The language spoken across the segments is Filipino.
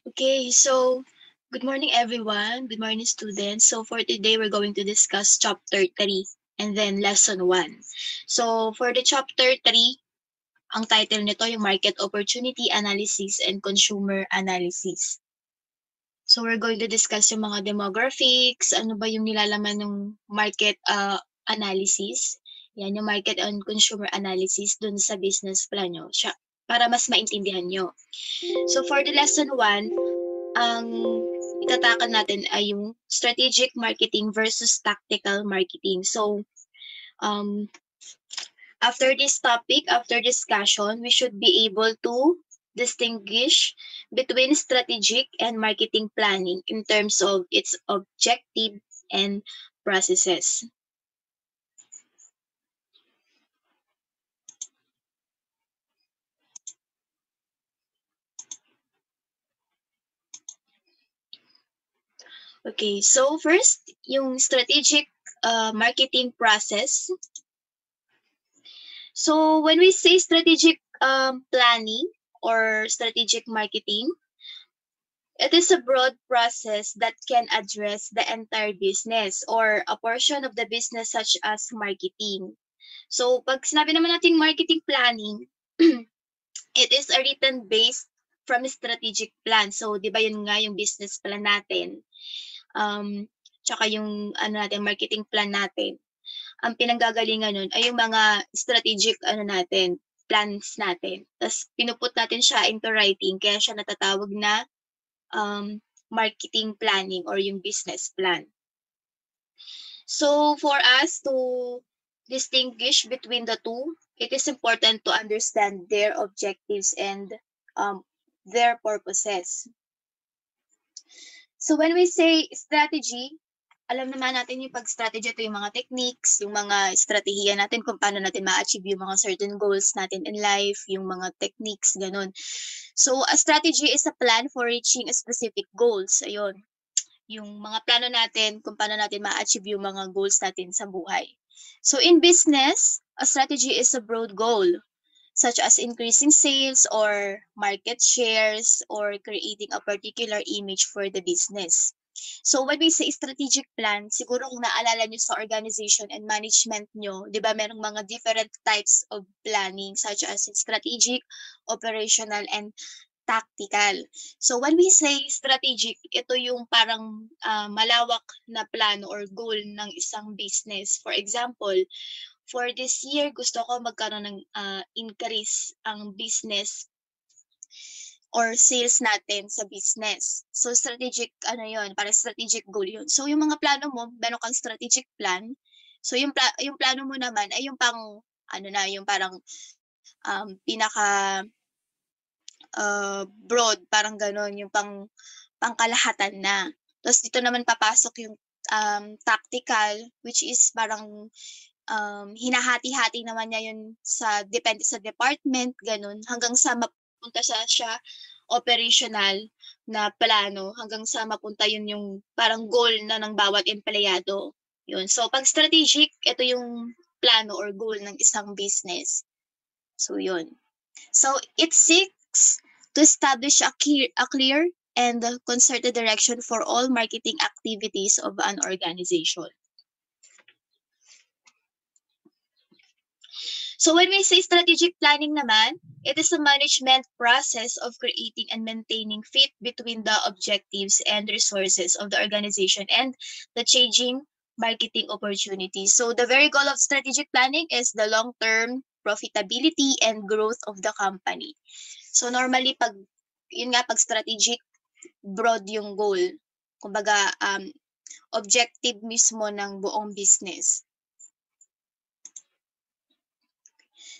Okay, so good morning everyone. Good morning students. So for today we're going to discuss chapter 3 and then lesson 1. So for the chapter 3, ang title nito yung Market Opportunity Analysis and Consumer Analysis. So we're going to discuss yung mga demographics, ano ba yung nilalaman ng market analysis. Yan yung market and consumer analysis dun sa business plan nyo para mas maintindihan nyo. So for the lesson 1, ang itatakan natin ay yung strategic marketing versus tactical marketing. So, after this topic, after discussion, we should be able to distinguish between strategic and marketing planning in terms of its objective and processes. Okay, so first, yung strategic marketing process. So when we say strategic planning or strategic marketing, it is a broad process that can address the entire business or a portion of the business such as marketing. So pag sinabi naman natin marketing planning, it is a written based from a strategic plan. So 'di ba yun nga yung business plan natin. Tsaka yung marketing plan natin. Ang pinanggagalingan nun ay yung mga strategic plans natin. Tapos pinuput natin siya into writing kaya siya natatawag na marketing planning or yung business plan. So for us to distinguish between the two, it is important to understand their objectives and their purposes. So when we say strategy, alam naman natin yung pag-strategy, ito yung mga techniques, yung mga estratehiya natin kung paano natin ma-achieve yung mga certain goals natin in life, yung mga techniques, ganun. So, a strategy is a plan for reaching a specific goals. Ayun. Yung mga plano natin kung paano natin ma-achieve yung mga goals natin sa buhay. So, in business, a strategy is a broad goal, such as increasing sales or market shares or creating a particular image for the business. So when we say strategic plan, siguro kung naalala nyo sa organization and management nyo, di ba merong mga different types of planning such as strategic, operational, and tactical. So when we say strategic, ito yung parang malawak na plano or goal ng isang business. For example, for this year, gusto ko magkaroon ng increase ang business or sales natin sa business. So strategic yun, parang strategic goal yun. So yung mga plano mo, meron kang strategic plan. So yung plano mo naman ay yung yung parang pinaka broad, parang gano'n, yung pangkalahatan na. Tapos dito naman papasok yung tactical, which is parang hinahati-hati naman niya yun depende sa department, gano'n, hanggang sa mapunta siya operational na plano, hanggang sa mapunta yun yung parang goal na ng bawat empleyado. Yun. So, pag strategic, ito yung plano or goal ng isang business. So, yun. So, it seeks to establish a clear and concerted direction for all marketing activities of an organization. So when we say strategic planning naman, it is a management process of creating and maintaining fit between the objectives and resources of the organization and the changing marketing opportunities. So the very goal of strategic planning is the long-term profitability and growth of the company. So normally pag strategic, broad yung goal. Kumbaga objective mismo ng buong business.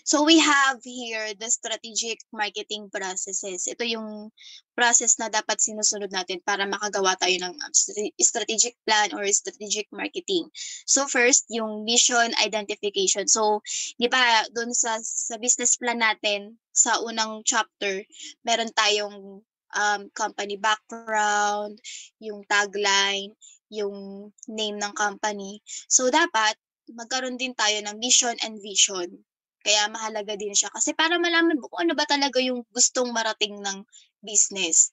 So we have here the strategic marketing processes. Ito yung process na dapat sinusunod natin para makagawa tayo ng strategic plan or strategic marketing. So first, yung mission identification. So, di ba, doon sa business plan natin, sa unang chapter, meron tayong company background, yung tagline, yung name ng company. So, dapat magkaroon din tayo ng mission and vision. Kaya mahalaga din siya kasi para malaman mo kung ano ba talaga yung gustong marating ng business.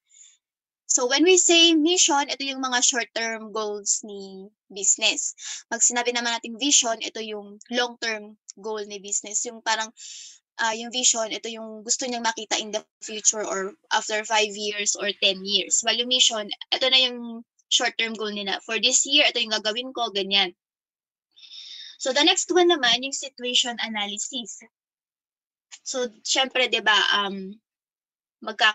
So when we say mission, ito yung mga short-term goals ni business. Pag sinabi naman nating vision, ito yung long-term goal ni business. Yung parang yung vision, ito yung gusto niyang makita in the future or after 5 years or 10 years. While yung mission, ito na yung short-term goal nila. For this year, ito yung gagawin ko, ganyan. So the next one naman, yung situation analysis. So syempre, 'di ba,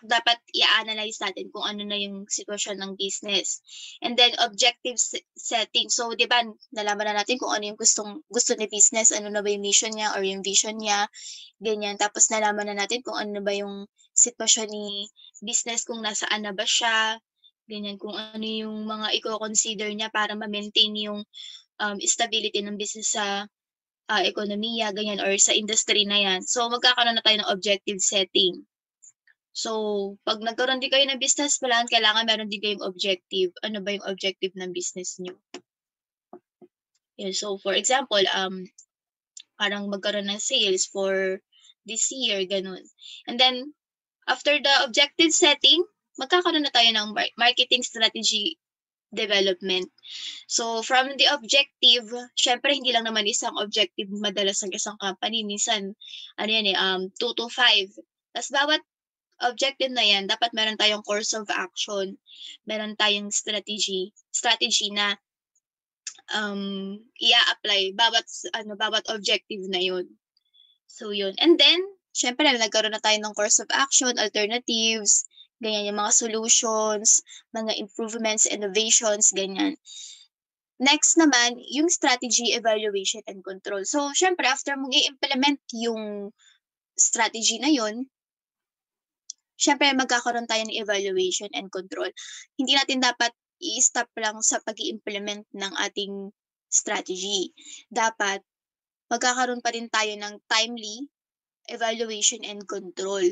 dapat i-analyze natin kung ano na yung sitwasyon ng business. And then objective setting. So 'di ba, nalaman na natin kung ano yung gusto ni business, ano na ba yung mission niya or yung vision niya, ganyan. Tapos nalaman na natin kung ano na ba yung sitwasyon ni business, kung nasaan na ba siya, ganyan, kung ano yung mga iko-consider niya para ma-maintain yung stability ng business sa ekonomiya, ganyan, or sa industry na yan. So magkakaroon na tayo ng objective setting. So, 'pag nagkaroon din kayo ng business plan, kailangan meron din kayong objective. Ano ba yung objective ng business niyo? Yan, so for example, parang magkaroon ng sales for this year, gano'n. And then, after the objective setting, magkakaroon na tayo ng marketing strategy development. So, from the objective, siyempre hindi lang naman isang objective madalas ng isang company. Minsan, ano yan eh, 2 to 5. Tas bawat objective na yan, dapat meron tayong course of action, meron tayong strategy na ia-apply bawat objective na yun. So yun. And then, syempre nagkaroon na tayo ng course of action, alternatives, ganyan, yung mga solutions, mga improvements, innovations, ganyan. Next naman, yung strategy, evaluation, and control. So, syempre, after mong i-implement yung strategy na yun, syempre magkakaroon tayo ng evaluation and control. Hindi natin dapat i-stop lang sa pag-i-implement ng ating strategy. Dapat magkakaroon pa rin tayo ng timely evaluation and control.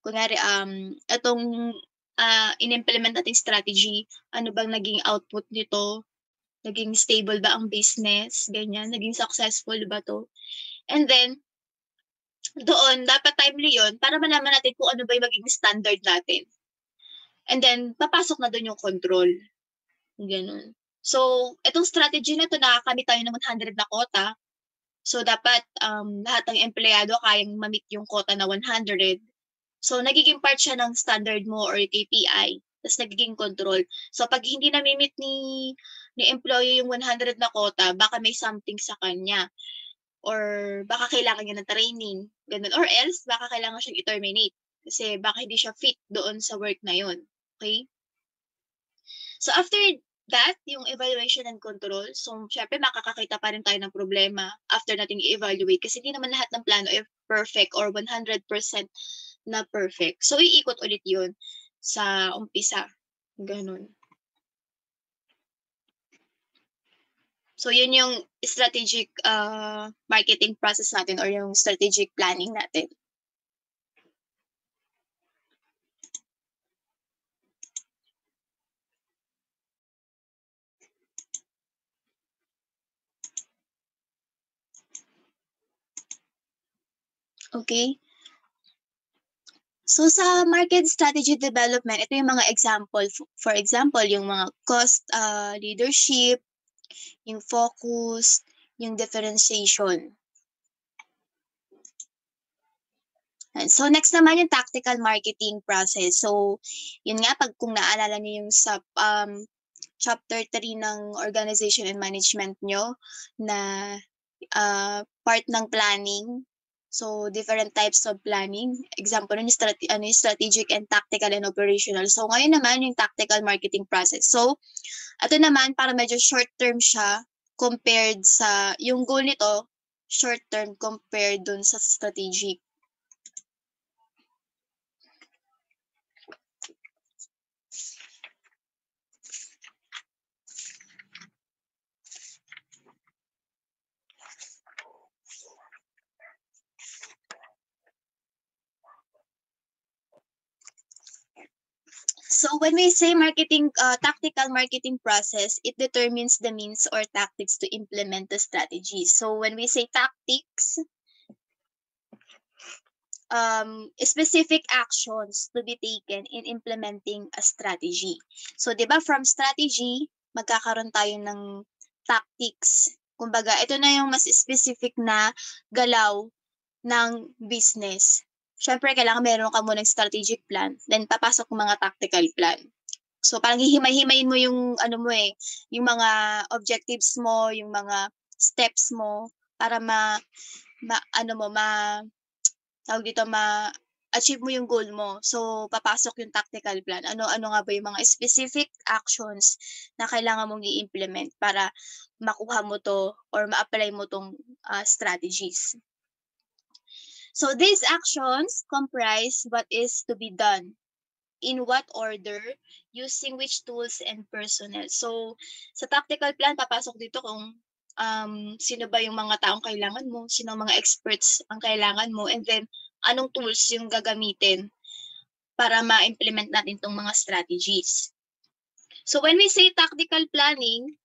Kunwari, itong in-implement nating strategy, ano bang naging output nito? Naging stable ba ang business? Ganyan. Naging successful ba to? And then, doon, dapat timely yon para malaman natin kung ano ba yung maging standard natin. And then, papasok na doon yung control. Gano'n. So, itong strategy na 'to, nakakamit tayo ng 100 na quota. So, dapat lahat ng empleyado kayang ma-meet yung quota na 100. So, nagiging part siya ng standard mo or KPI, ta's nagiging control. So, 'pag hindi nami-meet ni employee yung 100 na quota, baka may something sa kanya or baka kailangan niya ng training, gano'n. Or else baka kailangan siyang i-terminate kasi baka hindi siya fit doon sa work na yun, okey? So after that, yung evaluation and control, so siyempre makakakita pa rin tayo ng problema after nating i-evaluate kasi hindi naman lahat ng plano ay perfect or 100% na perfect. So iikot ulit yun sa umpisa, gano'n. So yun yung strategic, marketing process natin or yung strategic planning natin. Okay. So sa market strategy development, ito yung mga example. For example, yung mga cost leadership, yung focus, yung differentiation. So next naman yung tactical marketing process. So yun nga, kung naalala niyo yung sa chapter 3 ng organization and management nyo na part ng planning. So different types of planning. Example nun yung strategic and tactical and operational. So ngayon naman yung tactical marketing process. So ito naman para medyo short term siya compared sa yung goal nito, short term compared dun sa strategic. So when we say tactical marketing process, it determines the means or tactics to implement the strategy. So when we say tactics, specific actions to be taken in implementing a strategy. So, 'di ba from strategy, magkakaroon tayo ng tactics. Kumbaga, ito na yung mas specific na galaw ng business. Siyempre, kailangan meron ka munang strategic plan, then papasok yung mga tactical plan. So, parang hihimay-himayin mo yung ano mo yung mga objectives mo, yung mga steps mo para ano mo, tawag dito, ma-achieve mo yung goal mo. So, papasok yung tactical plan. Ano nga ba yung mga specific actions na kailangan mong i-implement para makuha mo 'to or ma-apply mo 'tong strategies. So, these actions comprise what is to be done, in what order, using which tools and personnel. So, sa tactical plan, papasok dito kung sino ba yung mga taong kailangan mo, sino ang mga experts ang kailangan mo, and then anong tools yung gagamitin para ma-implement natin itong mga strategies. So, when we say tactical planning,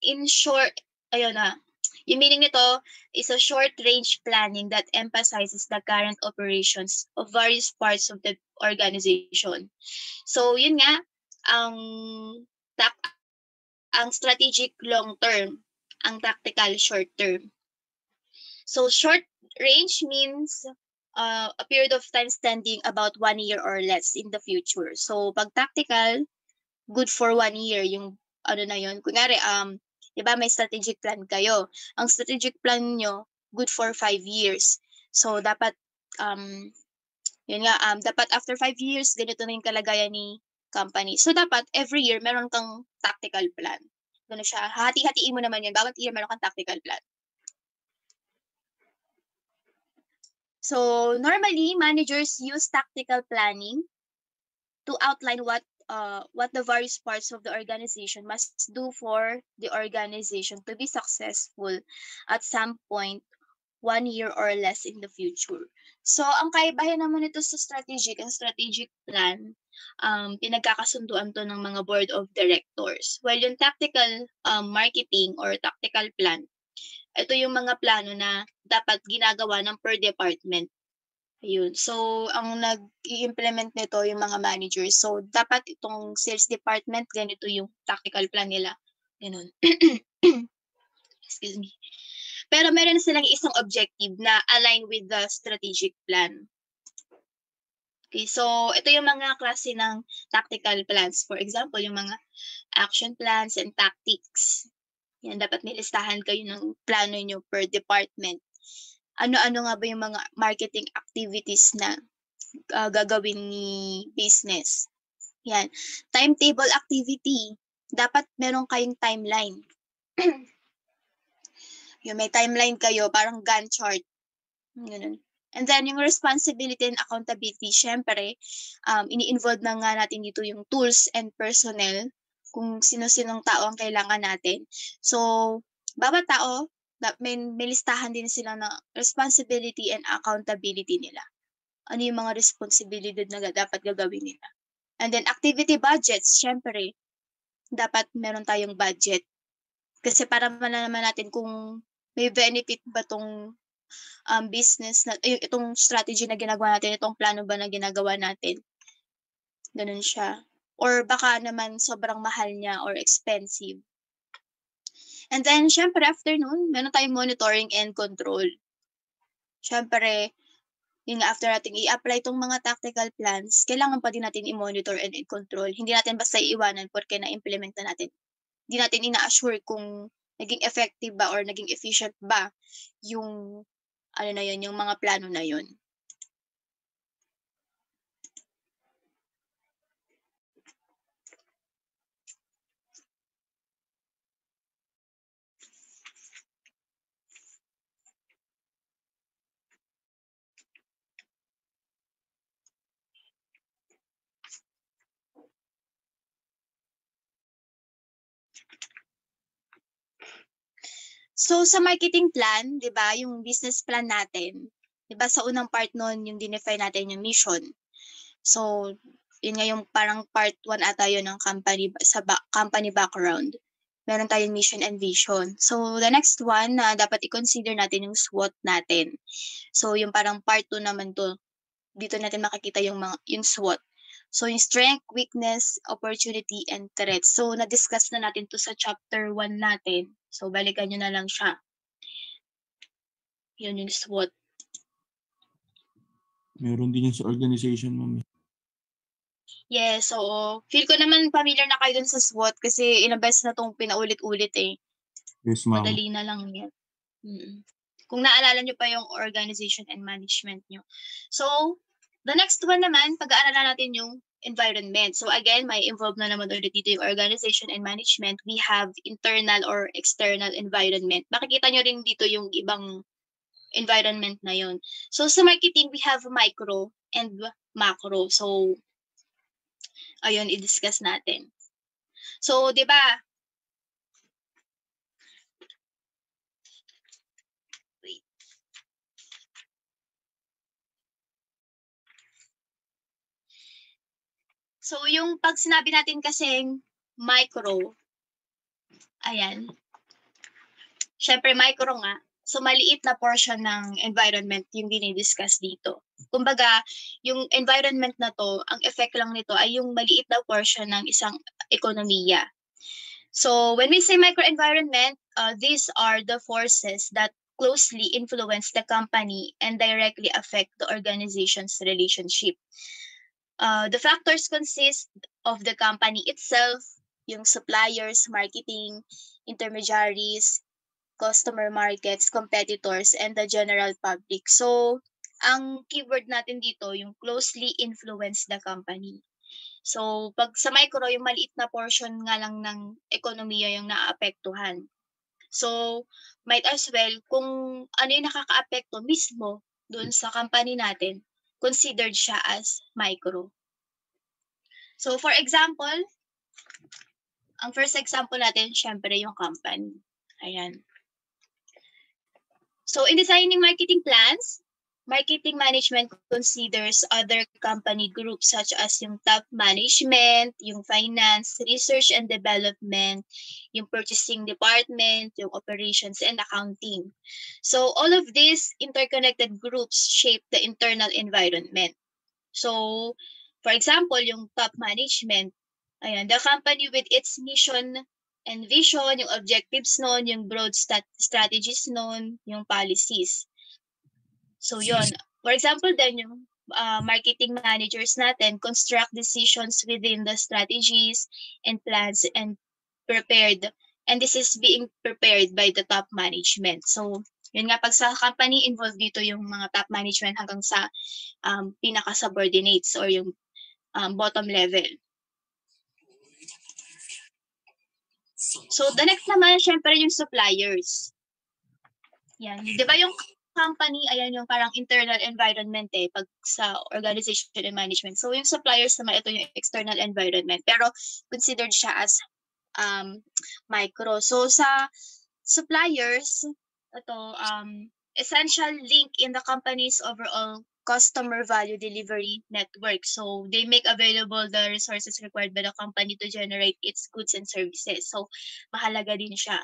in short, ayun na, yung meaning nito is a short-range planning that emphasizes the current operations of various parts of the organization. So, yun nga, ang ang strategic long term, ang tactical short term. So, short range means a period of time standing about 1 year or less in the future. So, pag tactical, good for 1 year yung ano na yun. Kunyari, 'di ba may strategic plan kayo. Ang strategic plan nyo, good for 5 years. So, dapat yun nga, dapat after 5 years, ganito na yung kalagayan ni company. So, dapat every year meron kang tactical plan. Gano'n siya. Hati-hatiin mo naman yun. Bawat year meron kang tactical plan. So, normally, managers use tactical planning to outline what the various parts of the organization must do for the organization to be successful at some point 1 year or less in the future. So, ang kaibahan naman nito sa ang strategic plan, pinagkakasunduan to ng mga board of directors. While yung tactical marketing or tactical plan, ito yung mga plano na dapat ginagawa ng per department. Ayun. So, ang nag-i-implement nito yung mga managers. So, dapat itong sales department, ganito yung tactical plan nila. Ganun. Excuse me. Pero meron silang isang objective na align with the strategic plan. Okay, so ito yung mga klase ng tactical plans. For example, yung mga action plans and tactics. Yan, dapat may listahan kayo ng plano nyo per department. Ano-ano nga ba yung mga marketing activities na gagawin ni business. Yan. Timetable activity. Dapat meron kayong timeline. Yung may timeline kayo, parang Gantt chart. Ganun. And then, yung responsibility and accountability, syempre, ini-involve na nga natin dito yung tools and personnel, kung sino-sinong tao ang kailangan natin. So, bawat tao, may listahan din sila na responsibility and accountability nila. Ano yung mga responsibilidad na dapat gagawin nila. And then, activity budgets, syempre, dapat meron tayong budget. Kasi para malalaman natin kung may benefit ba tong business na itong strategy na ginagawa natin, itong plano ba na ginagawa natin. Ganun siya. Or baka naman sobrang mahal niya or expensive. And then, syempre, after nun, meron tayong monitoring and control. Syempre, yun nga, after natin i-apply itong mga tactical plans, kailangan pa din natin i-monitor and i-control. Hindi natin basta iiwanan porque na-implement na natin. Hindi natin ina-assure kung naging effective ba or naging efficient ba yung yung mga plano na yun. So, sa marketing plan, 'di ba, yung business plan natin, 'di ba, sa unang part nun, yung dinefine natin yung mission. So, yun nga yung parang part 1 ata yun ng company sa company background. meron tayong mission and vision. So, the next one na dapat i-consider natin yung SWOT natin. So, yung parang part 2 naman 'to. Dito natin makikita yung SWOT. So, yung strength, weakness, opportunity, and threat. So, na-discuss na natin 'to sa chapter 1 natin. So, balikan niyo na lang siya. Yun yung SWOT. Meron din yun sa organization, ma'am. Yes, oo. Feel ko naman familiar na kayo dun sa SWOT kasi ilang beses na 'tong pinaulit-ulit eh. Yes, ma'am. Madali na lang yan. Kung naalala nyo pa yung organization and management nyo. So, the next one naman, pag-aaralan natin yung environment. So again, may involved na naman ulit dito yung organization and management. We have internal or external environment. Makikita nyo rin dito yung ibang environment na yun. So sa marketing, we have micro and macro. So, ayun, i-discuss natin. So, di ba, so, yung pag sinabi natin kasing micro, ayan, syempre micro nga, so maliit na portion ng environment yung dinidiscuss dito. Kumbaga, yung environment na to, ang effect lang nito ay yung maliit na portion ng isang ekonomiya. So, when we say microenvironment, these are the forces that closely influence the company and directly affect the organization's relationship. The factors consist of the company itself, yung suppliers, marketing, intermediaries, customer markets, competitors, and the general public. So, ang keyword natin dito, yung closely influence the company. So, pag sa micro, yung maliit na portion nga lang ng ekonomiya yung naaapektuhan. So, might as well, kung ano yung nakakaapekto mismo doon sa company natin, considered siya as micro. So, for example, ang first example natin, syempre yung company. Ayan. So, in designing marketing plans, marketing management considers other company groups such as yung top management, yung finance, research and development, yung purchasing department, yung operations and accounting. So, all of these interconnected groups shape the internal environment. So, for example, yung top management, ayan, the company with its mission and vision, yung objectives nun, yung broad strategies nun, yung policies. So, yun. For example, then yung marketing managers natin construct decisions within the strategies and plans and prepared. And this is being prepared by the top management. So, yun nga, pag sa company, involved dito yung mga top management hanggang sa pinaka-subordinates or yung bottom level. So, the next naman, syempre yung suppliers. Yan. Di ba yung company, ayan yung parang internal environment pag sa organization and management. So, yung suppliers naman, ito yung external environment. Pero, considered siya as micro. So, sa suppliers, ito, essential link in the company's overall customer value delivery network. So, they make available the resources required by the company to generate its goods and services. So, mahalaga din siya.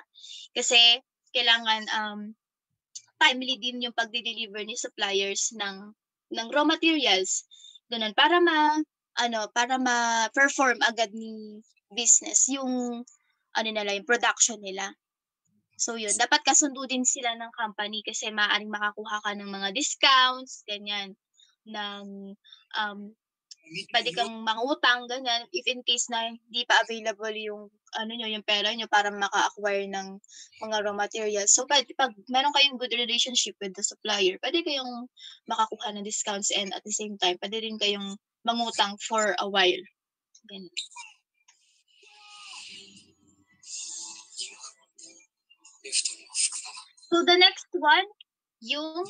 Kasi, kailangan timely din yung pagde-deliver ni suppliers ng raw materials. Ganun, para ma-perform agad ni business yung yung production nila. So yun, dapat kasundo din sila ng company kasi maaaring makakuha ka ng mga discounts, ganyan, ng pwede kang mangutang, ganyan, if in case na hindi pa available yung yung pera nyo para maka-acquire ng mga raw materials. So pag meron kayong good relationship with the supplier, pwede kayong makakuha ng discounts and at the same time, pwede rin kayong mangutang for a while. Ganyan. So the next one, yung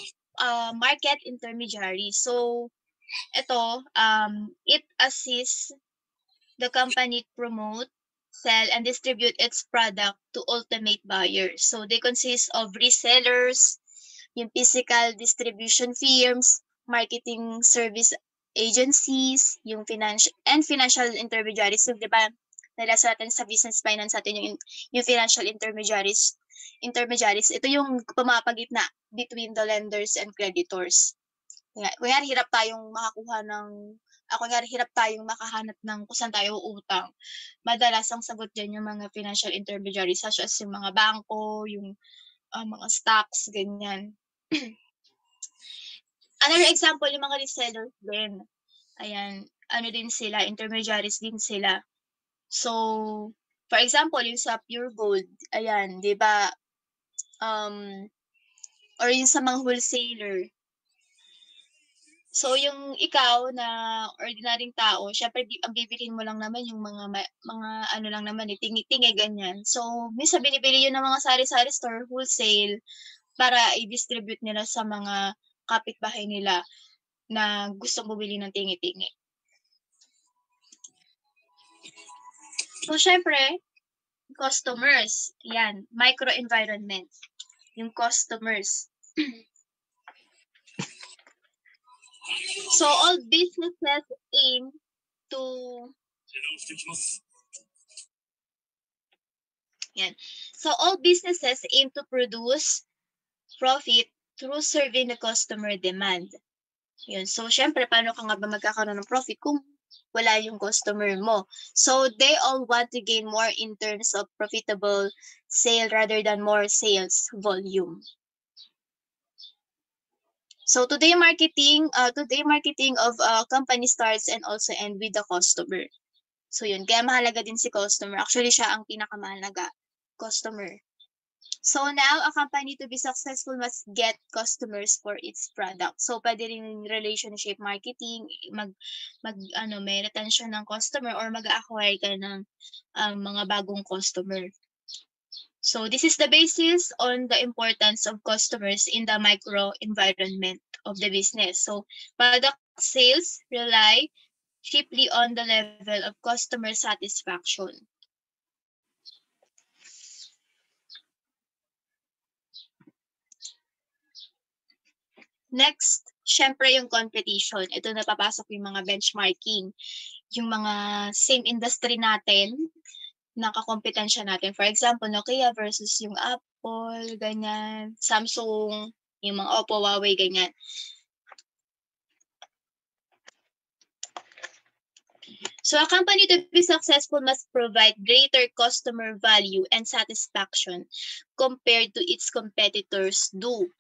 market intermediary. So ito, it assists the company promote, sell, and distribute its product to ultimate buyers. So they consist of resellers, yung physical distribution firms, marketing service agencies, yung financial intermediaries. So, di ba, Naranasan natin sa business finance natin yung financial intermediaries. Ito yung pumapagitna between the lenders and creditors. Kunyari hirap tayong makahanap ng kung saan tayo uutang. Madalas ang sagot diyan yung mga financial intermediaries such as yung mga bangko, yung mga stocks, ganyan. Another example, yung mga resellers din. Ayan, din sila, intermediaries din sila. So, for example, yung sa Pure Gold, ayan, 'di ba? Or yung sa mga wholesaler. So, yung ikaw na ordinaryong tao, syempre ang bibilhin mo lang naman yung mga lang naman, tingi-tingi, ganyan. So, minsan binibili yun ng mga sari-sari store, wholesale, para i-distribute nila sa mga kapitbahay nila na gustong bumili ng tingi-tingi. So, syempre, customers, yan, microenvironment, yung customers. So, all businesses aim to yan. So, all businesses aim to produce profit through serving the customer demand. Yun. So, syempre, paano ka nga ba magkakaroon ng profit kung wala yung customer mo? So, they all want to gain more in terms of profitable sale rather than more sales volume. So, today marketing of a company starts and also end with the customer. So, yun. Kaya mahalaga din si customer. Actually, siya ang pinakamahalaga, customer. So, now, a company to be successful must get customers for its product. So, pwede rin relationship marketing, may retention ng customer or mag-acquire ka ng mga bagong customer. So, this is the basis on the importance of customers in the micro environment of the business. So, product sales rely chiefly on the level of customer satisfaction. Next, syempre yung competition. Ito na papasok yung mga benchmarking. Yung mga same industry natin, nakakompetensya natin. For example, Nokia versus yung Apple, ganyan. Samsung, yung mga Oppo, Huawei, ganyan. So, a company to be successful must provide greater customer value and satisfaction compared to its competitors do.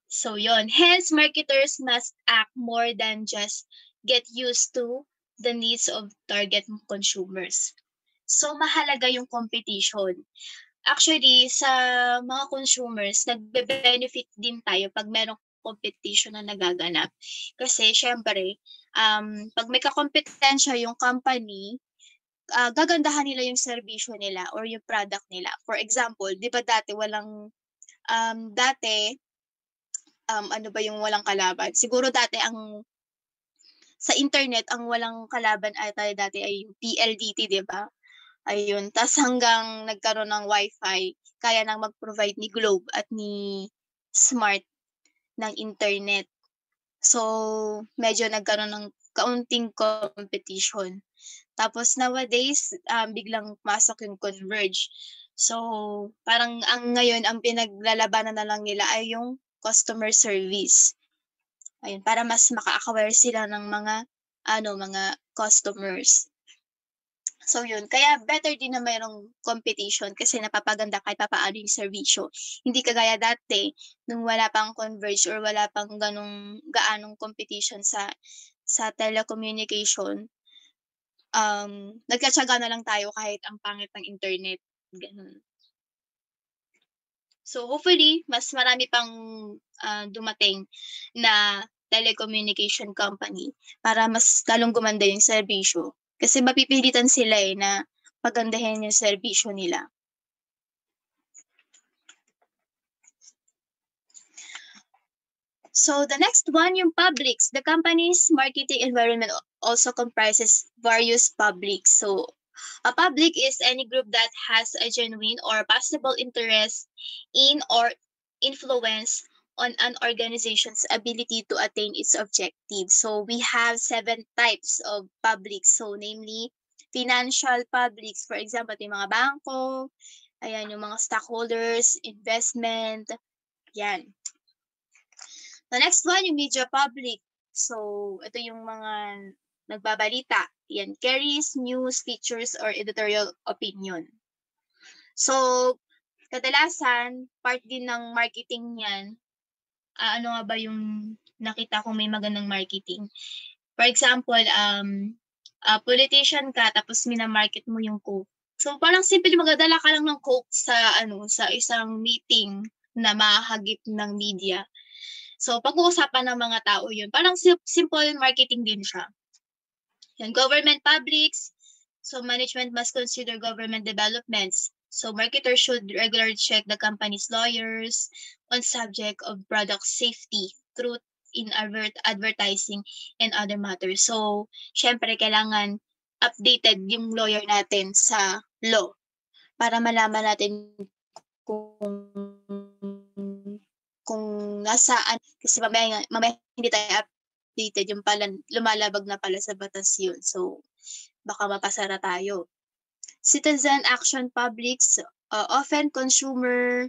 So, yon. Hence, marketers must act more than just get used to the needs of target consumers. So, mahalaga yung competition. Actually, sa mga consumers, nagbe-benefit din tayo pag merong competition na nagaganap. Kasi, syempre, pag may kakompetensya yung company, gagandahan nila yung serbisyo nila or yung product nila. For example, di ba dati ano ba yung walang kalaban? Siguro dati sa internet, ang walang kalaban ata dati ay yung PLDT, di ba? Ayun. Tas hanggang nagkaroon ng Wi-Fi, kaya nang mag-provide ni Globe at ni Smart ng internet. So, medyo nagkaroon ng kaunting competition. Tapos nowadays, biglang pasok yung Converge. So, parang ngayon, ang pinaglalabanan na lang nila ay yung customer service. Ayun, para mas maka-acquire sila ng mga customers. So yun, kaya better din na mayroong competition kasi napapaganda kahit papaano yung serbisyo. Hindi kagaya dati nung wala pang Converge or wala pang gaanong competition sa telecommunication. Nagtatiyaga na lang tayo kahit ang pangit ng internet, ganun. So hopefully, mas marami pang dumating na telecommunication company para mas lalong gumanda yung serbisyo. Kasi mapipilitan sila na pagandahin yung serbisyo nila. So the next one, yung publics. The company's marketing environment also comprises various publics. So a public is any group that has a genuine or possible interest in or influence on an organization's ability to attain its objectives. So we have 7 types of publics. So namely, financial publics, for example, yung mga bangko, ayan, yung mga stockholders, investment, yan. The next one, yung media public. So, ito yung mga nagbabalita. Yan, carries news, features, or editorial opinion. So, kadalasan, part din ng marketing yan. Ano nga ba yung nakita kong may magandang marketing? For example, politician ka tapos minamarket mo yung Coke. So, parang simple, magdadala ka lang ng Coke sa isang meeting na mahagip ng media. So, pag-uusapan ng mga tao yun. Parang simple marketing din siya. Yan, government publics. So, management must consider government developments. So, marketers should regularly check the company's lawyers on subject of product safety, truth in advertising, and other matters. So, syempre, kailangan updated yung lawyer natin sa law para malaman natin kung nasaan, kasi mamaya hindi tayo updated, yung pala lumalabag na pala sa batas yun. So, baka mapasara tayo. Citizen action publics, often consumer.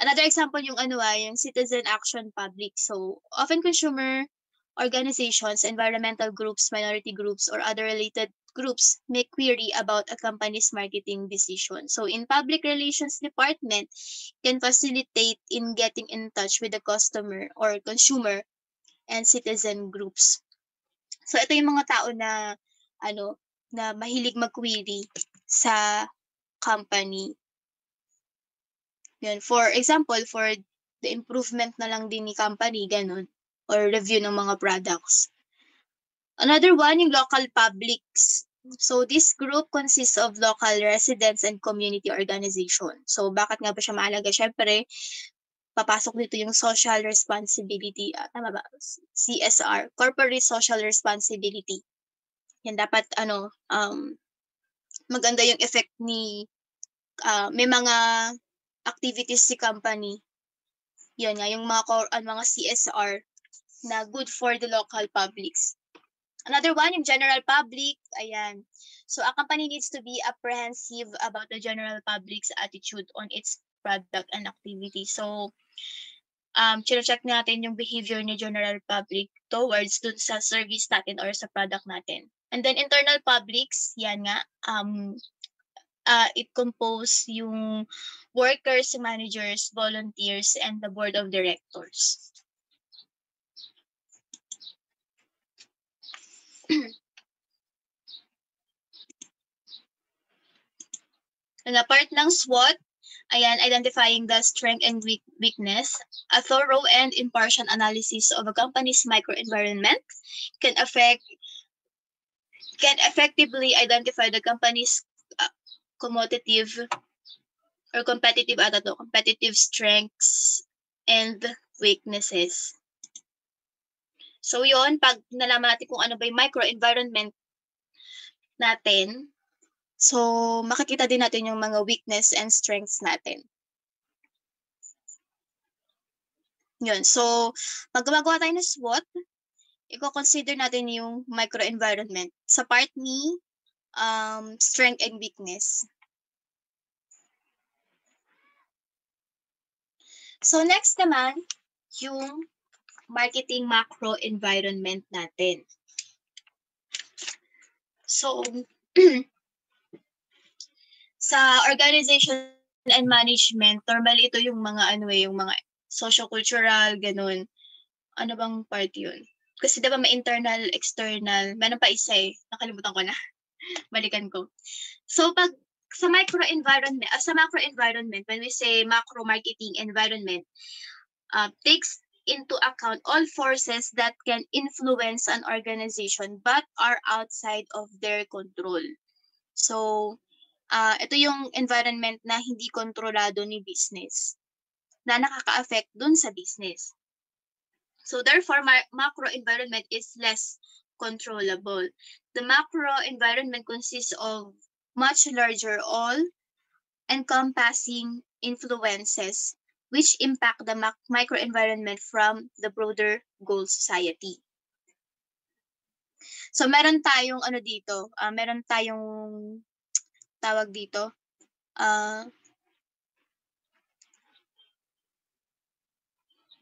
Another example yung yung citizen action public. So, often consumer organizations, environmental groups, minority groups, or other related groups may query about a company's marketing decision. So, in public relations department, can facilitate in getting in touch with the customer or consumer and citizen groups. So, ito yung mga tao na na mahilig mag-query sa company. Yan. For example, for the improvement na lang din ni company, ganun, or review ng mga products. Another one, yung local publics. So, this group consists of local residents and community organization. So, bakit nga ba siya mahalaga? Syempre, papasok dito yung social responsibility, tama ba? CSR, corporate social responsibility. Yan, dapat, maganda yung effect ni, may mga activities si company. Yan nga, yung mga CSR na good for the local publics. Another one, yung general public. Ayan. So, a company needs to be apprehensive about the general public's attitude on its product and activity. So, check natin yung behavior ni general public towards dun sa service natin or sa product natin. And then, internal publics, yan nga, it compose yung workers, managers, volunteers, and the board of directors. Na part ng SWOT, ayan, identifying the strength and weakness. A thorough and impartial analysis of a company's microenvironment can effectively identify the company's competitive strengths and weaknesses. So yon, pag nalaman natin kung ano ba yung microenvironment natin, so makikita din natin yung mga weakness and strengths natin. Yun. So, pag gumagawa tayo ng SWOT, i-consider natin yung microenvironment sa part ni strength and weakness. So, next naman, yung marketing macro environment natin. So, sa organization and management, normally ito yung mga yung mga socio-cultural, ganun. Ano bang part yun? Kasi diba may internal, external, meron pa isa nakalimutan ko na. Balikan ko. So, pag sa macro environment, when we say macro marketing environment, takes into account all forces that can influence an organization but are outside of their control. So, ito yung environment na hindi kontrolado ni business, na nakaka-affect dun sa business. So, therefore, macro environment is less controllable. The macro environment consists of much larger all-encompassing influences which impact the microenvironment from the broader goal society. So meron tayong ano dito, meron tayong tawag dito,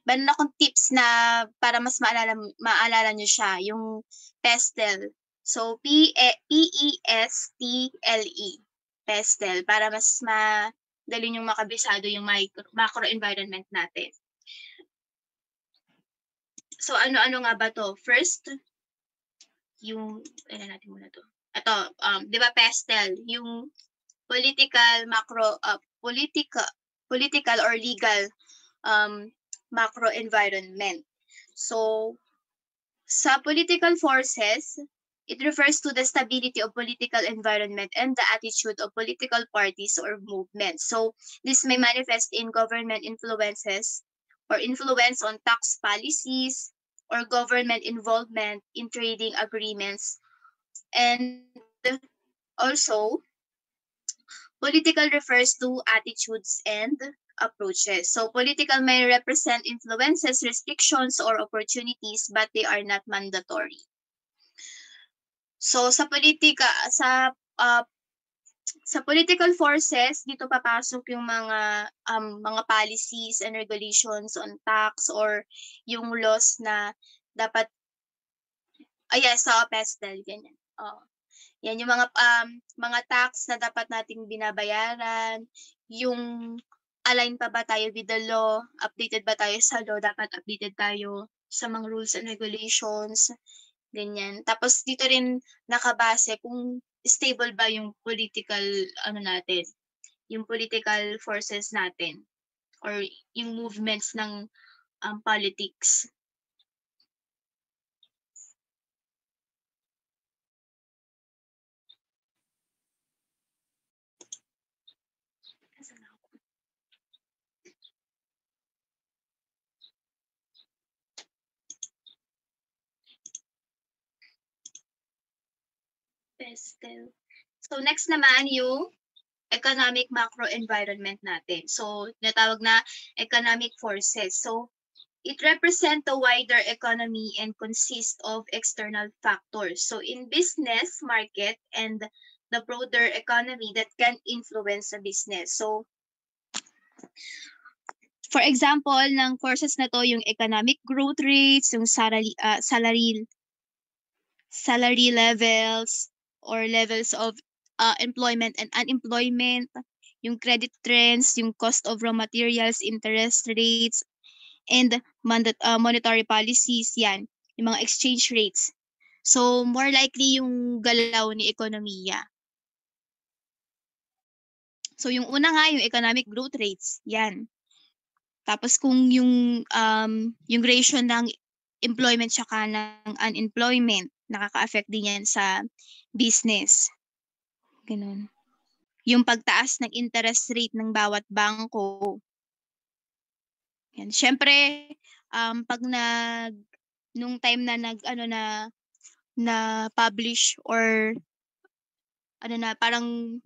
meron akong tips na para mas maalala niyo siya, yung PESTEL. So, PESTLE, PESTEL, para mas madali niyong makabisado yung macro environment natin. So, ano-ano nga ba 'to? First, yung natin muna 'to. Ito, 'di ba PESTEL, yung political or legal macro environment. So, sa political forces, it refers to the stability of political environment and the attitude of political parties or movements. So, this may manifest in government influences or influence on tax policies or government involvement in trading agreements. And also, political refers to attitudes and approaches. So political may represent influences, restrictions, or opportunities, but they are not mandatory. So sa politika, sa political forces, dito papasok yung mga policies and regulations on tax or yung laws na dapat, yes, PESTEL, ganyan. Yan yung mga tax na dapat nating binabayaran, yung align pa ba tayo with the law, updated ba tayo sa law, dapat updated tayo sa mga rules and regulations, ganyan. Tapos dito rin nakabase kung stable ba yung political natin, yung political forces natin or yung movements ng politics. PESTEL. So next naman yung economic macro environment natin. So tinatawag na economic forces. So it represents the wider economy and consists of external factors. So in business, market, and the broader economy that can influence a business. So for example, ng courses na to, yung economic growth rates, yung salary levels or levels of employment and unemployment, yung credit trends, yung cost of raw materials, interest rates, and monetary policies, yan, yung mga exchange rates. So, more likely yung galaw ni ekonomiya. So, yung una nga, yung economic growth rates, yan. Tapos kung yung ratio ng employment tsaka ng unemployment, nakaka-affect din yan sa business. Ganun. Yung pagtaas ng interest rate ng bawat bangko. Yan. Syempre, pag nung time na na publish or parang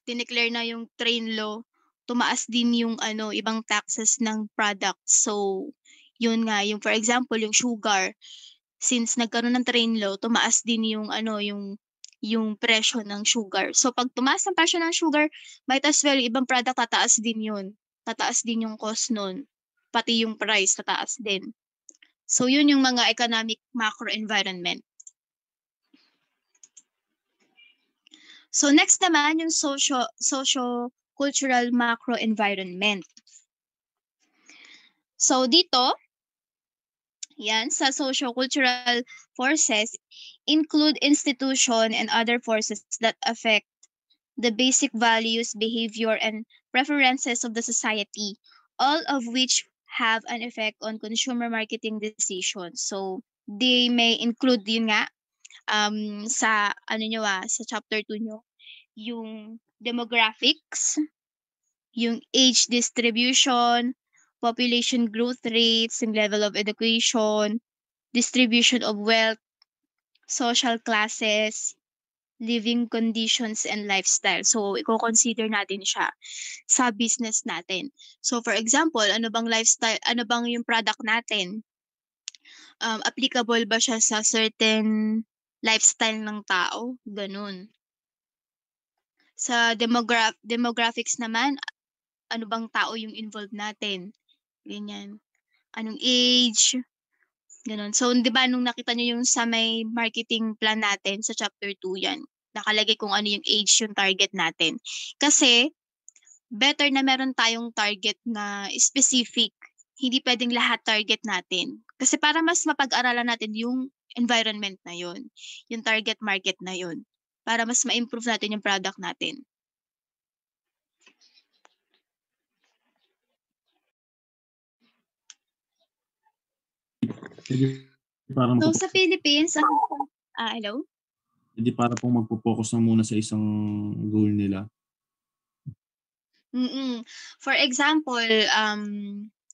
dineclare na yung train law, tumaas din yung ibang taxes ng products. So, yun nga, yung for example, yung sugar, since nagkaroon ng train law, tumaas din yung presyo ng sugar. So, pag tumaas ang presyo ng sugar, might as well, ibang product tataas din yun. Tataas din yung cost nun. Pati yung price, tataas din. So, yun yung mga economic macro environment. So, next naman, yung socio-cultural macro environment. So, dito, yan, sa socio-cultural forces, include institution and other forces that affect the basic values, behavior, and preferences of the society, all of which have an effect on consumer marketing decisions. So, they may include yun nga, sa sa chapter 2 nyo, yung demographics, yung age distribution, population growth rates, yung level of education, distribution of wealth, social classes, living conditions, and lifestyle. So, i-consider natin siya sa business natin. So, for example, ano bang lifestyle, ano bang yung product natin? Applicable ba siya sa certain lifestyle ng tao, gano'n. Sa demographics naman, ano bang tao yung involved natin, ganyan. Anong age, gano'n. So, 'di ba nung nakita niyo yung sa may marketing plan natin sa chapter 2 'yan, nakalagay kung ano yung age yung target natin. Kasi better na meron tayong target na specific, hindi puwedeng lahat target natin. Kasi para mas mapag-aralan natin yung environment na yun, yung target market na yun, para mas ma-improve natin yung product natin. Hindi para So, sa Philippines hello? hindi para pong magfo-focus lang muna sa isang goal nila. For example,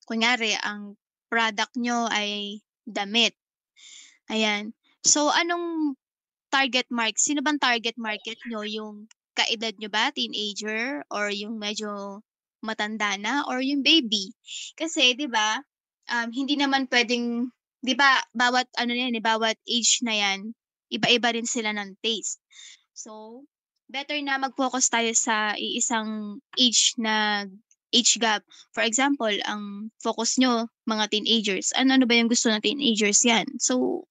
kunyari ang product niyo ay damit, ayan. So, anong sino bang target market niyo, yung kaedad niyo ba, teenager or yung medyo matanda na or yung baby? Kasi 'di ba, hindi naman puwedeng 'di ba bawat ano na 'yan, bawat age na 'yan, iba-iba rin sila ng taste. So, better na mag-focus tayo sa iisang age gap. For example, ang focus niyo mga teenagers, ano-ano ba yung gusto ng teenagers 'yan. So,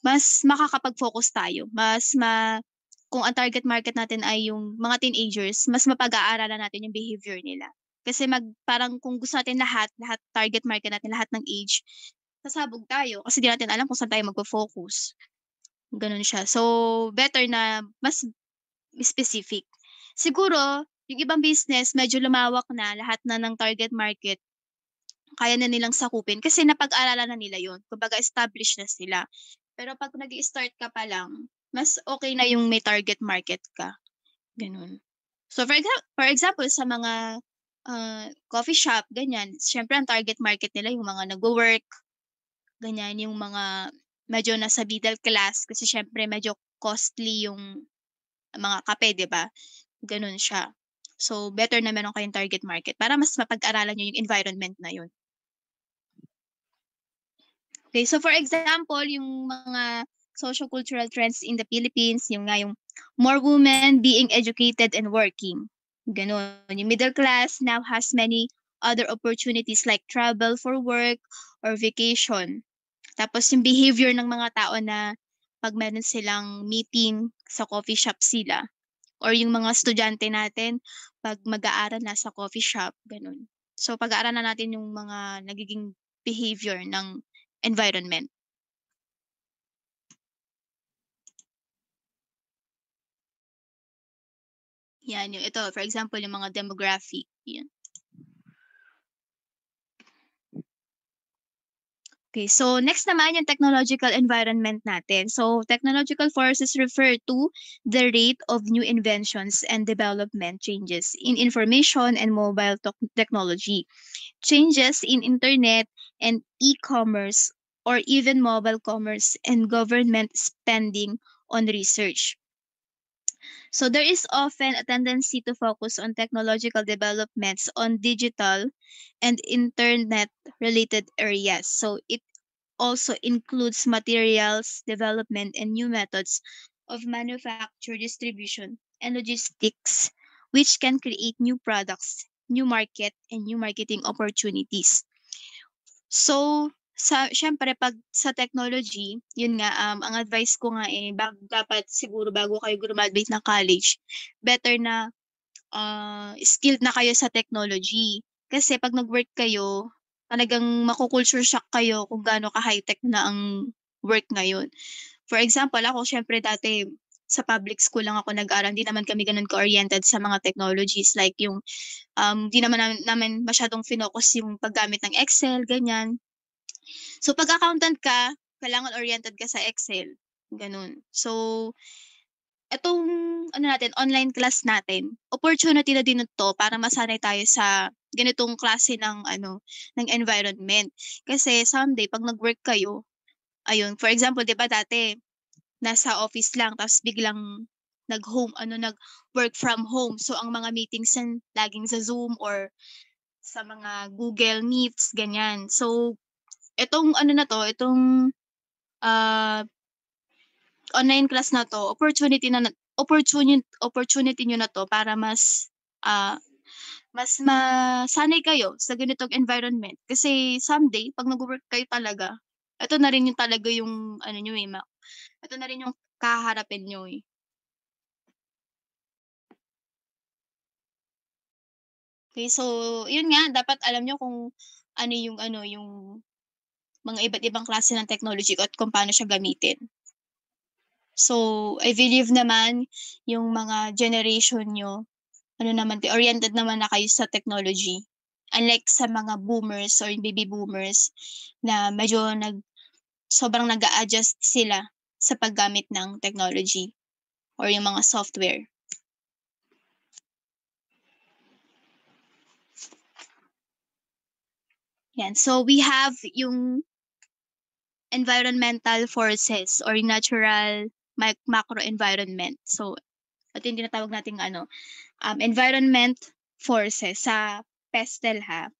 mas makakapag-focus tayo, kung ang target market natin ay yung mga teenagers, mas mapag-aaralan natin yung behavior nila. Kasi parang kung gusto natin lahat target market natin lahat ng age, sasabog tayo kasi di natin alam kung saan tayo magfo-focus, gano'n siya. So, better na mas specific. Siguro yung ibang business medyo lumawak na, lahat na ng target market kaya na nilang sakupin kasi napag-aralan na nila yun, kumbaga established na sila. Pero 'pag nag-i-start ka pa lang, mas okey na yung may target market ka, gano'n. So, for example sa mga, coffee shop ganyan, siyempre ang target market nila yung mga nagwo-work, ganyan, yung mga medyo nasa middle class kasi siyempre medyo costly yung mga kape 'di ba, gano'n siya. So, better na meron kayong target market para mas mapag-aralan niyo yung environment na yun. Okay, so for example, yung mga socio-cultural trends in the Philippines, yung nga yung more women being educated and working, gano'n. Yung middle class now has many other opportunities like travel for work or vacation. Tapos yung behavior ng mga tao na 'pag meron silang meeting sa coffee shop sila or yung mga estudyante natin 'pag mag-aaral nasa coffee shop, gano'n. So, pag-aaralan natin yung mga nagiging behavior ng environment. 'Yan, yung ito for example yung mga demographic, 'yan. Okay, so next naman yung technological environment natin. So technological forces refer to the rate of new inventions and development changes in information and mobile technology, changes in internet and e-commerce or even mobile commerce and government spending on research. So there is often a tendency to focus on technological developments on digital and internet related areas. So it also includes materials development and new methods of manufacture, distribution, and logistics, which can create new products, new market, and new marketing opportunities. So, siyempre 'pag sa technology, yun nga, ang advice ko nga, dapat siguro bago kayo graduate ng college, better na, skilled na kayo sa technology. Kasi 'pag nag-work kayo, talagang maku-culture shock kayo kung gaano ka-high-tech na ang work ngayon. For example, ako siyempre dati sa public school lang ako nag-aral, hindi naman kami gano'n ka-oriented sa mga technologies like yung, 'di naman namin masyadong finocus yung paggamit ng Excel, ganyan. So 'pag accountant ka, kailangan oriented ka sa Excel, gano'n. So, etong ano natin, online class natin, opportunity na din 'to para masanay tayo sa ganitong klase ng ng environment. Kasi someday 'pag nag-work kayo, ayun, for example 'di ba dati nasa office lang tapos biglang nag-work from home. So ang mga meetings laging sa Zoom or sa mga Google Meets, ganyan. So itong ano na 'to, itong, ah, online class na 'to, opportunity niyo na 'to para mas masanay kayo sa ganitong environment. Kasi someday 'pag nagwo-work kayo talaga, ito na rin yung talaga yung ano niyo, eh, ito na rin yung kahaharapin niyo, eh. Okay, so yun nga dapat alam niyo kung yung mga iba't ibang klase ng technology at kung paano siya gamitin. So, I believe naman yung mga generation niyo oriented naman na kayo sa technology. Unlike sa mga boomers or yung baby boomers na medyo sobrang nag-a-adjust sila sa paggamit ng technology or yung mga software. Yan. So, we have yung environmental forces or natural macro environment. So, ito yung tinatawag nating environment forces sa PESTEL ha.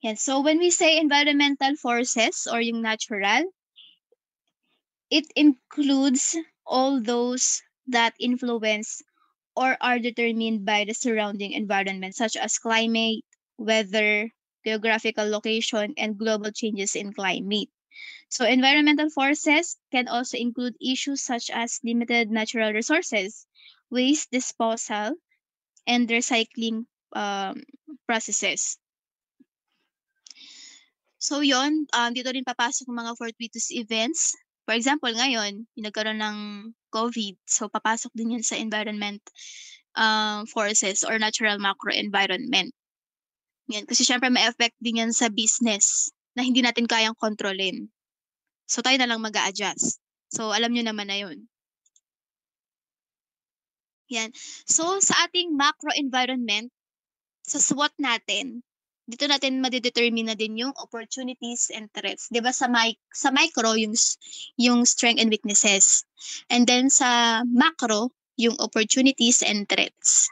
Yan. So, when we say environmental forces or yung natural, it includes all those that influence or are determined by the surrounding environment, such as climate, weather, geographical location, and global changes in climate. So, environmental forces can also include issues such as limited natural resources, waste disposal, and recycling processes. So yon, dito rin papasok ang mga fortuitous events. For example, ngayon, yung nagkaroon ng COVID. So, papasok din yan sa environment forces or natural macro environment. Yan. Kasi syempre may effect din yan sa business na hindi natin kayang kontrolin. So, tayo na lang mag-a-adjust. So, alam nyo naman na yun. Yan. So, sa ating macro environment, sa SWOT natin, dito natin madedetermine na din yung opportunities and threats. 'Di ba sa micro yung strength and weaknesses. And then sa macro, yung opportunities and threats.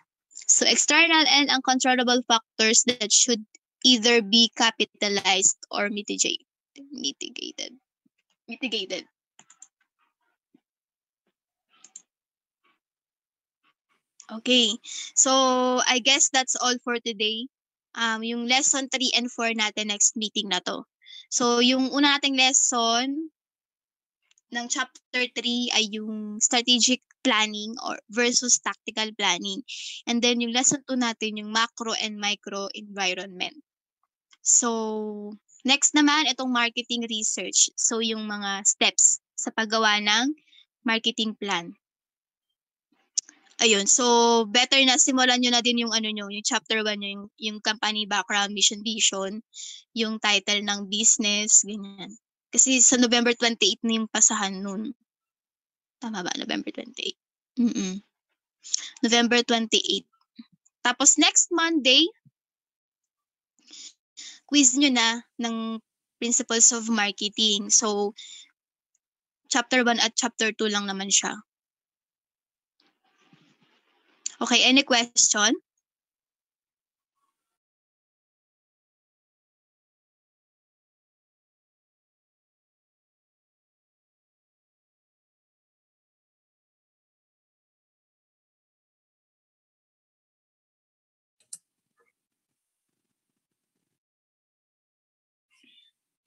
So external and uncontrollable factors that should either be capitalized or mitigated. Okay. So, I guess that's all for today. Yung lesson 3 and 4 natin next meeting na to. So, yung una nating lesson ng chapter 3 ay yung strategic planning or versus tactical planning. And then yung lesson 2 natin yung macro and micro environment. So, next naman itong marketing research. So, yung mga steps sa paggawa ng marketing plan. Ayun, so better na simulan nyo na din yung yung chapter 1 nyo, yung company background, mission, vision, yung title ng business, ganyan. Kasi sa November 28 na yung pasahan nun. Tama ba? November 28. November 28. Tapos next Monday, quiz nyo na ng principles of marketing. So, chapter 1 at chapter 2 lang naman siya. Okay, any question?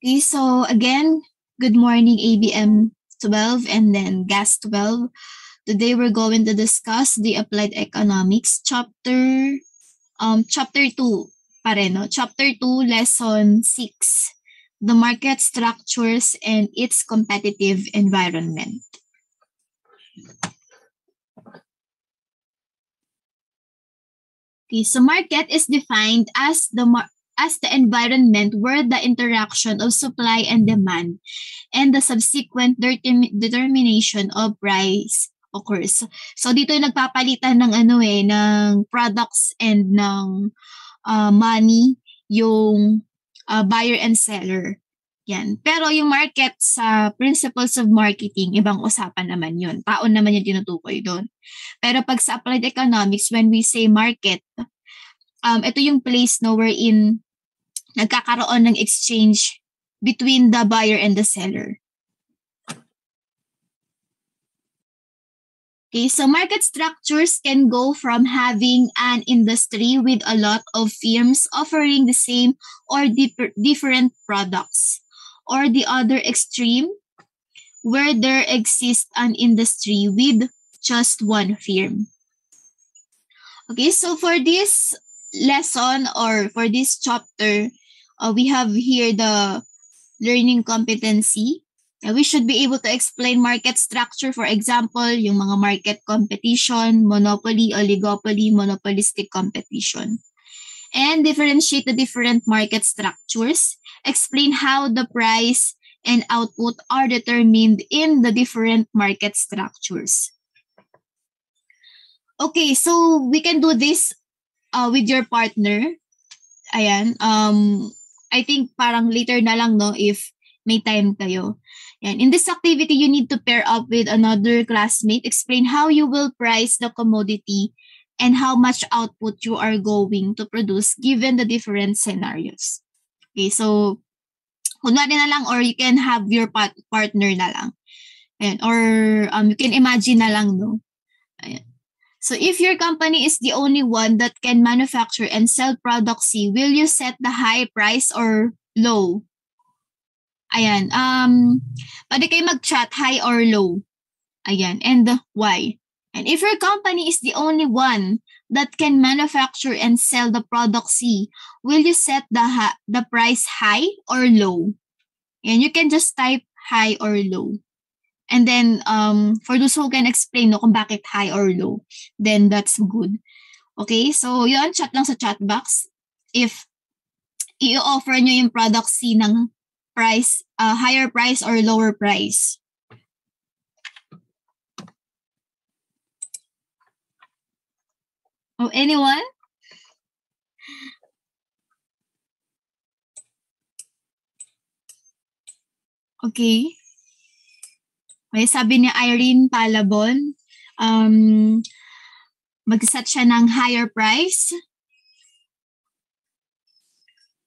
Okay, so again, good morning ABM 12 and then GAS 12. Today we're going to discuss the Applied Economics chapter 2 pa rin, no? Chapter 2, lesson 6. The market structures and its competitive environment. Okay, so market is defined as the environment where the interaction of supply and demand and the subsequent determination of price occurs. So dito yung nagpapalitan ng ng products and ng money yung buyer and seller. Yan. Pero yung market sa principles of marketing, ibang usapan naman yun. Taon naman yung tinutukoy doon. Pero pag sa applied economics, when we say market, ito yung place no wherein nagkakaroon ng exchange between the buyer and the seller. Okay, so market structures can go from having an industry with a lot of firms offering the same or different products, or the other extreme, where there exists an industry with just one firm. Okay, so for this lesson or for this chapter, we have here the learning competency. We should be able to explain market structure. For example, yung mga market competition, monopoly, oligopoly, monopolistic competition. And differentiate the different market structures. Explain how the price and output are determined in the different market structures. Okay, so we can do this with your partner. Ayan. I think parang later na lang, no, if may time kayo. Yan. In this activity, you need to pair up with another classmate. Explain how you will price the commodity and how much output you are going to produce given the different scenarios. Okay, so kunwari na lang or you can have your partner na lang. Ayan. Or you can imagine na lang, no? Ayan. So if your company is the only one that can manufacture and sell product C, will you set the high price or low? Ayan. Pwede kayo mag-chat high or low. Ayan. And why? And if your company is the only one that can manufacture and sell the product C, will you set the price high or low? And you can just type high or low. And then, for those who can explain no, kung bakit high or low, then that's good. Okay, so yun, chat lang sa chat box. If i-offer nyo yung product C ng price, higher price or lower price. Oh, anyone? Okay. May sabi ni Irene Palabon, mag-set siya ng higher price.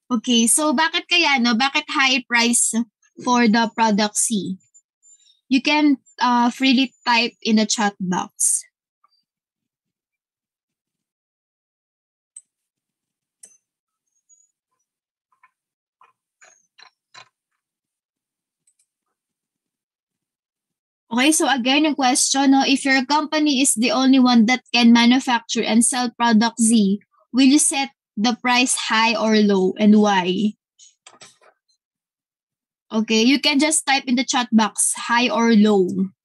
Okay, so bakit kaya, no? Bakit high price for the product C? You can freely type in the chat box. Okay, so again, yung question, no, if your company is the only one that can manufacture and sell product Z, will you set the price high or low and why? Okay, you can just type in the chat box, high or low.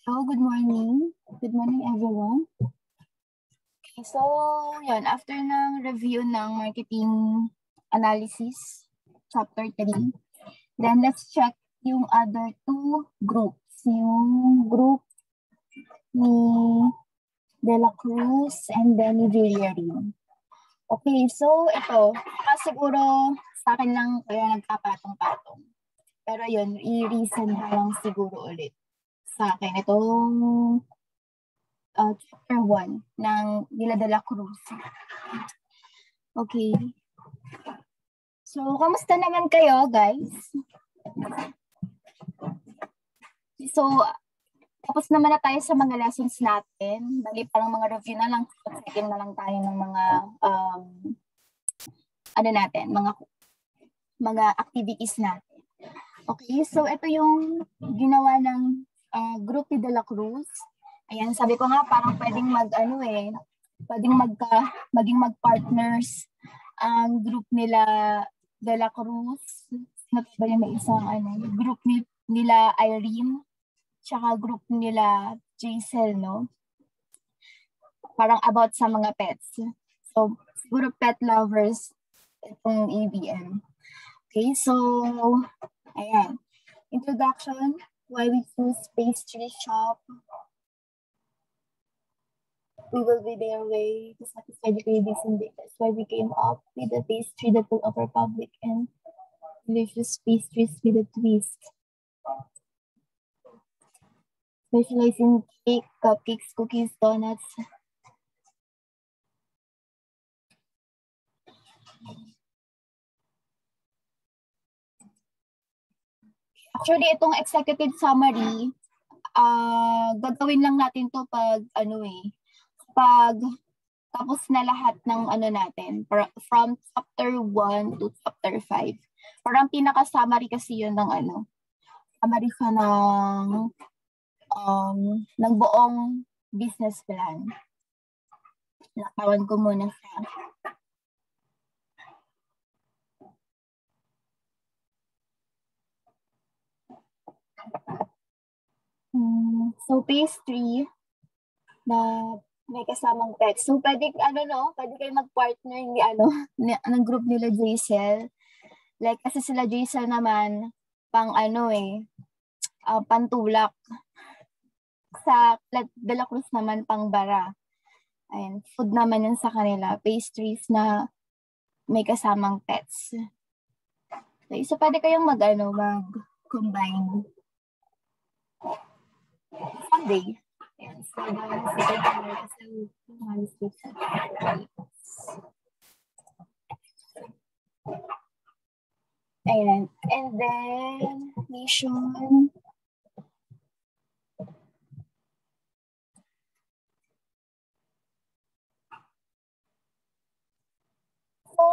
Hello, good morning. Good morning, everyone. Okay, so, yun, after ng review ng marketing analysis, chapter 3, then let's check yung other two groups. Yung group ni De La Cruz and then ni Villarin. Okay, so ito, siguro sa akin lang kaya nagkapatong-patong. Pero yun, i-reason na lang siguro ulit sa akin itong chapter 1 ng nila De La Cruz. Okay. So, kamusta naman kayo, guys? So, tapos naman na tayo sa mga lessons natin. Bali parang mga review na lang. Second na lang tayo ng mga mga activities natin. Okay, so ito yung ginawa ng group ni De La Cruz. Ayan, sabi ko nga parang pwedeng maging mag-partners ang group nila De La Cruz. Sino ba yung may isang group nila Irene, tsaka group nila Jaisel, no? Parang about sa mga pets. So, siguro pet lovers itong ABM. Okay, so, ayan. Introduction, why we choose pastry shop. We will be their way to satisfy the cravings and that's why we came up with a pastry that will offer public and delicious pastries with a twist. Specialize in cake, cupcakes, cookies, donuts. Actually, itong executive summary, gagawin lang natin to pag pag tapos na lahat ng natin, from chapter 1 to chapter 5. Parang pinaka-summary kasi yun ng summary siya ng buong business plan. Nakawan ko muna siya. So, pastry na may kasamang pets. So, pwede kayo mag-partner ng group nila Jaisel. Like, kasi sila Jaisel naman, pang pantulak. Sa De La Cruz naman, pang bara. Ayan, food naman yun sa kanila. Pastries na may kasamang pets. So, pwede kayong mag-combine. Someday. Ayan, so, ayan. And then, mission. So,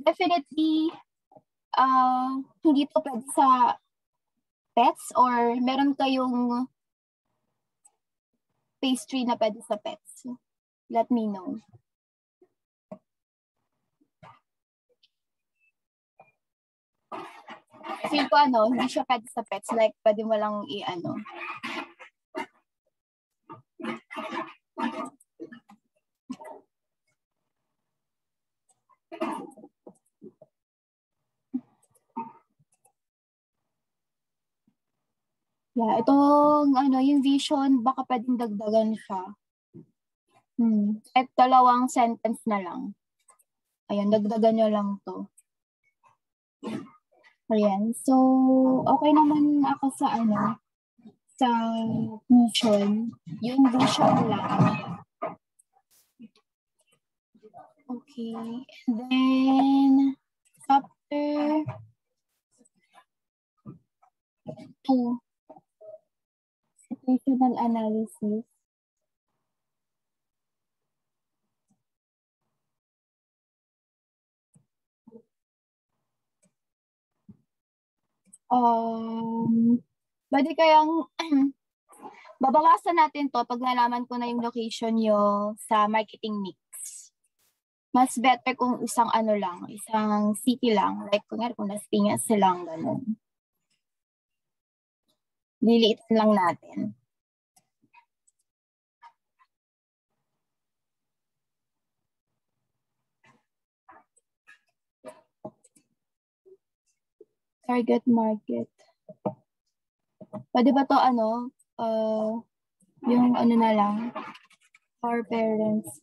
definitely, hindi to pwede sa pets or meron kayong pastry na pwede sa pets. Let me know. Feel ko hindi siya pwede sa pets. Like, pwede mo lang Yeah, itong yung vision, baka pwedeng dagdagan siya. At 2 sentence na lang. Ayan, dagdagan nyo lang to. Ayan, so okay naman ako sa sa mission. Yung vision lang. Okay, and then chapter 2. Situational analysis. Pwede kayang babawasan natin to pag nalaman ko na yung location nyo sa marketing mix. Mas better kung isang isang city lang. Like kung Las Piñas lang, ganun. Liliitan lang natin. Target market. Pwede ba to yung ano na lang, our parents.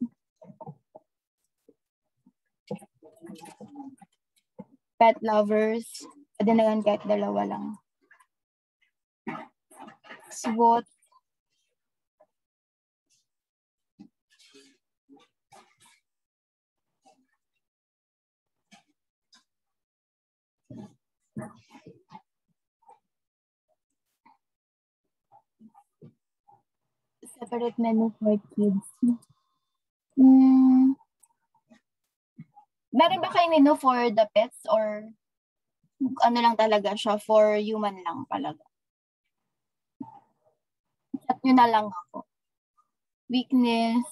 Pet lovers. Pwede na yan kahit dalawa lang. SWOT. Separate menu for kids. Meron ba kayo menu for the pets or ano lang talaga siya, for human lang talaga? Chat nyo na lang ako. Weakness.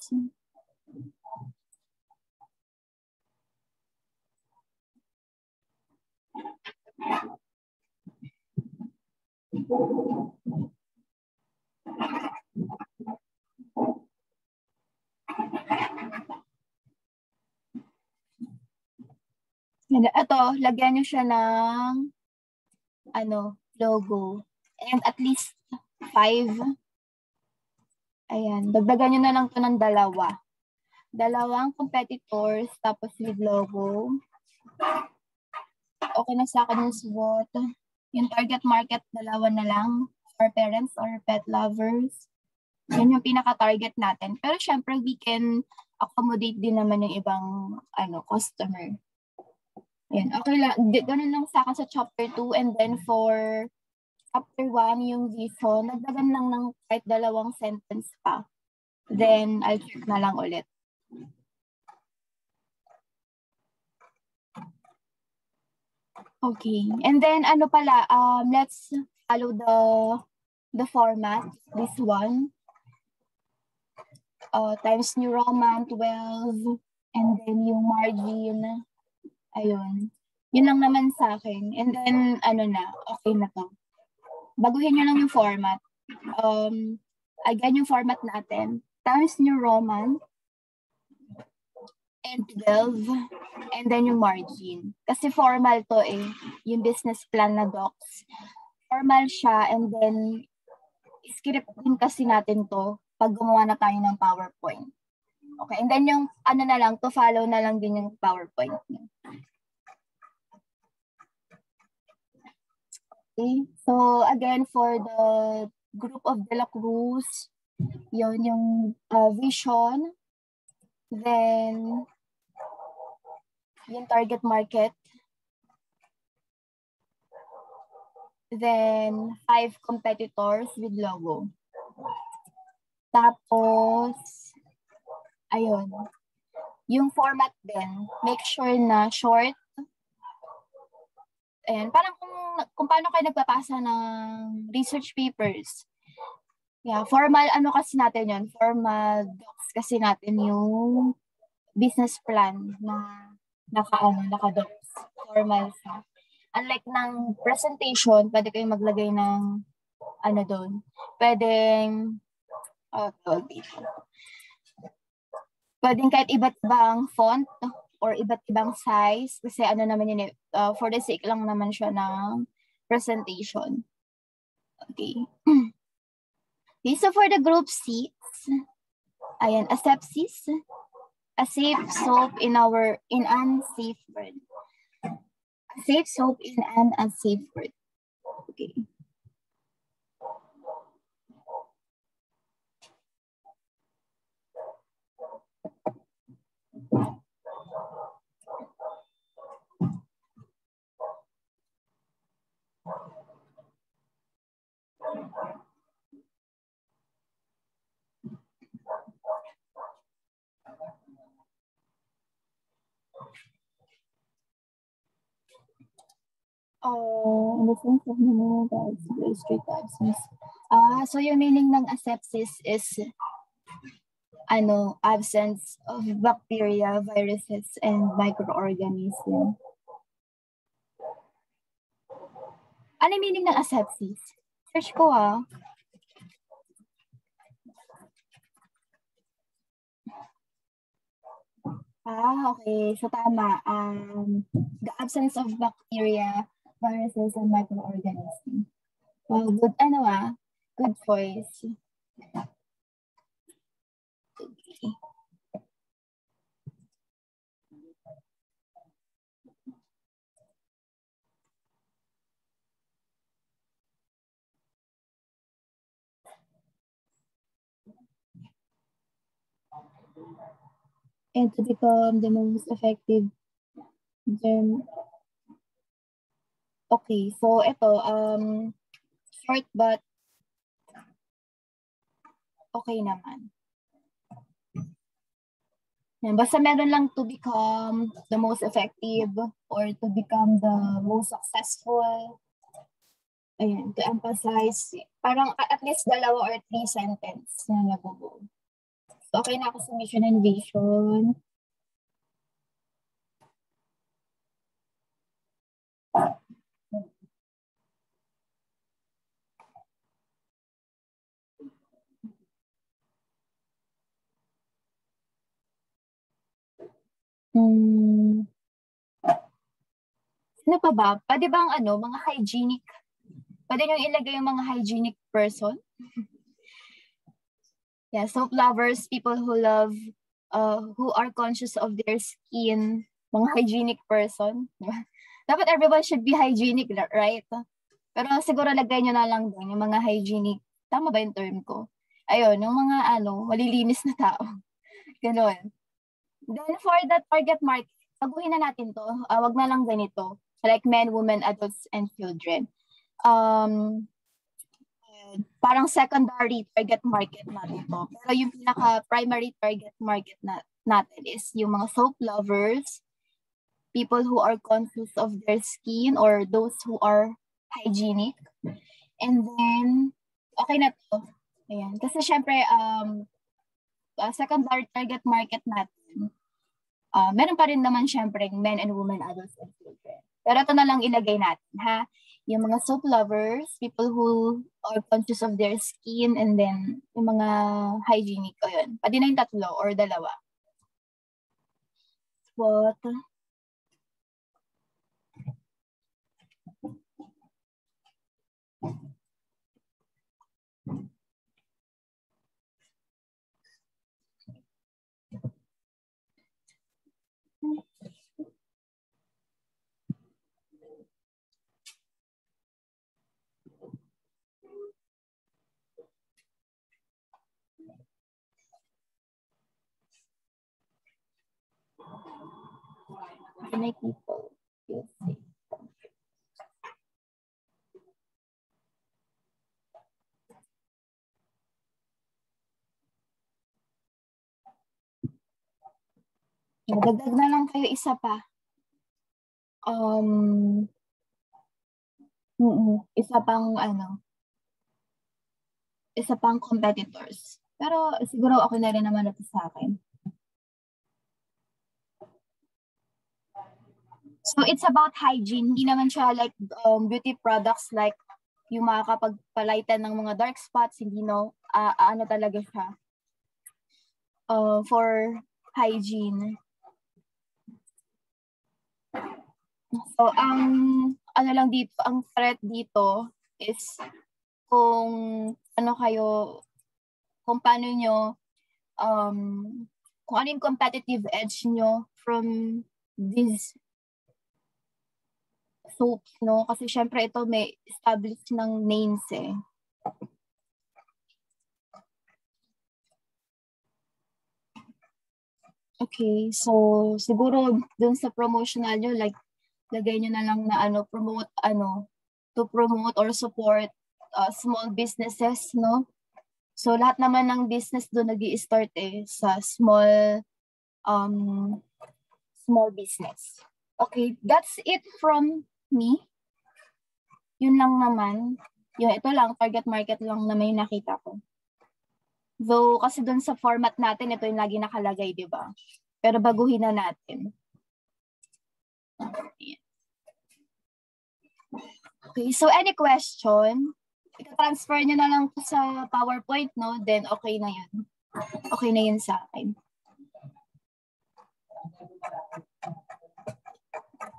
Ito, lagyan nyo siya ng logo. And at least 5. Ayan, dagdagan nyo na lang to ng dalawa. Dalawang competitors, tapos with logo. Okay na sa akin yung SWOT. Yung target market, dalawa na lang. For parents or pet lovers. Yan yung pinaka-target natin. Pero syempre, we can accommodate din naman yung ibang customer. Yan, okay lang. Ganun lang sa akin sa chapter 2. And then for chapter 1, yung vision, nagdagan lang ng kahit dalawang sentence pa. Then, I'll check na lang ulit. Okay. And then, let's follow the format. This one. Times New Roman 12. And then, yung margin. Ayun. Yun lang naman sa akin. And then, okay na to. Baguhin nyo lang yung format. Again, yung format natin. Times New Roman and 12. And then yung margin. Kasi formal to yung business plan na docs. Formal siya and then script din kasi natin to pag gumawa na tayo ng PowerPoint. Okay, and then yung to follow na lang din yung PowerPoint niyo. Okay, so again, for the group of De La Cruz, yun yung vision, then yung target market, then 5 competitors with logo. Tapos, ayun, yung format din, make sure na short. Ayan, parang kung paano kayo nagpapasa ng research papers. Yeah, formal kasi natin yun, formal docs kasi natin yung business plan na naka-docs. Formal siya. Unlike ng presentation, pwede kayong maglagay ng doon. Pwedeng pwedeng kahit iba't ibang font or iba't ibang size kasi naman yun for the sake lang naman siya ng presentation. Okay. Okay, so for the group 6, ayan, asepsis, a safe soap in an safe word. A safe soap in an unsafe word. Okay. In the sense of straight absence. So yung meaning ng asepsis is absence of bacteria, viruses, and microorganisms. Ano yung meaning ng asepsis? Search ko okay. So tama. The absence of bacteria, viruses, and microorganisms. Well, good, good choice. Okay. And to become the most effective germ. Okay, so ito, short but okay naman. Yan, basta meron lang to become the most effective or to become the most successful. Ayan, to emphasize, parang at least 2 or 3 sentence na nabubuo. So, okay na ako sa mission and vision. Ano pa ba? Pwede bang mga hygienic? Pwede nyo ilagay yung mga hygienic person? Yeah, soap lovers, people who love, who are conscious of their skin, mga hygienic person. Dapat everyone should be hygienic, right? Pero siguro lagay nyo na lang din yung mga hygienic. Tama ba yung term ko? Ayun, yung mga malilinis na tao. Ganon. Then for the target market, baguhin na natin to. Wag na lang ganito. Like men, women, adults, and children. Parang secondary target market natin to. Pero yung pinaka-primary target market natin is yung mga soap lovers, people who are conscious of their skin or those who are hygienic. And then, okay na to. Ayan. Kasi syempre, secondary target market natin, meron pa rin naman syempre men and women, adults, and children. Pero ito na lang ilagay natin, ha? Yung mga soap lovers, people who are conscious of their skin, and then yung mga hygienic, o yun. Pwede na yung 3 or 2. What? To make people feel safe. Dagdag na lang kayo isa pa. Isa pang competitors. Pero siguro okay na rin naman ito sa akin. So it's about hygiene. Hindi naman siya like beauty products like yung makakapagpalitan ng mga dark spots. Hindi talaga siya. For hygiene. So ang threat dito is kung paano nyo, kung ano yung competitive edge nyo from these soaps, no? Kasi syempre ito may established ng names eh. Okay, so siguro dun sa promotional nyo, like lagay nyo na lang na to promote or support small businesses, no? So lahat naman ng business doon nag-i-start sa small business. Okay, that's it from me. Yun lang naman. Ito lang, target market lang na may nakita ko. Though, kasi dun sa format natin, ito yung lagi nakalagay, di ba? Pero baguhin na natin. Okay, so any question? I-transfer nyo na lang sa PowerPoint, no? Then, okay na yun. Okay na yun sa akin.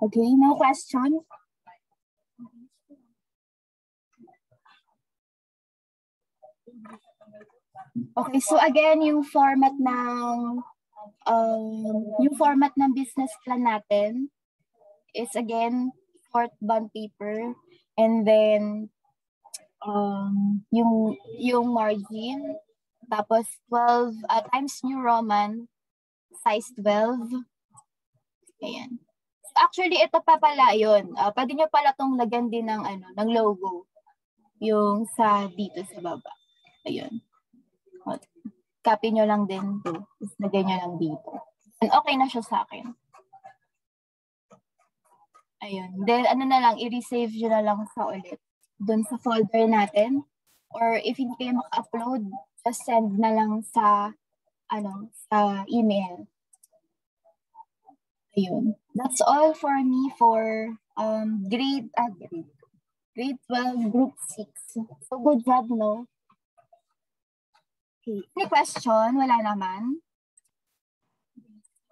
Okay, no question? Okay, so again, yung format ng business plan natin is again short bond paper, and then yung margin, tapos 12 times New Roman, size 12. Ayan. So actually, ito pa pala yun. Pwede nyo pala itong lagyan din ng logo. Yung dito sa baba. Ayun. Copy nyo lang din to. Tapos lagay nyo lang dito. And okay na siya sa akin. Ayun. Then na lang, i-resave nyo na lang sa ulit. Doon sa folder natin. Or if hindi kayo maka-upload, just send na lang sa email. Ayun. That's all for me for grade 12, group 6. So good job, no? Okay. Any question? Wala naman?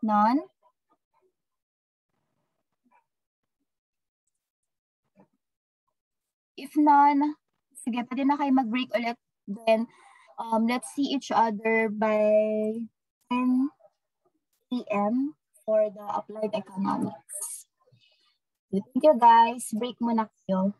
None? If none, sige, pwede na kayo mag-break ulit. Then, let's see each other by 10 p.m. for the applied economics. Thank you guys. Break muna kayo.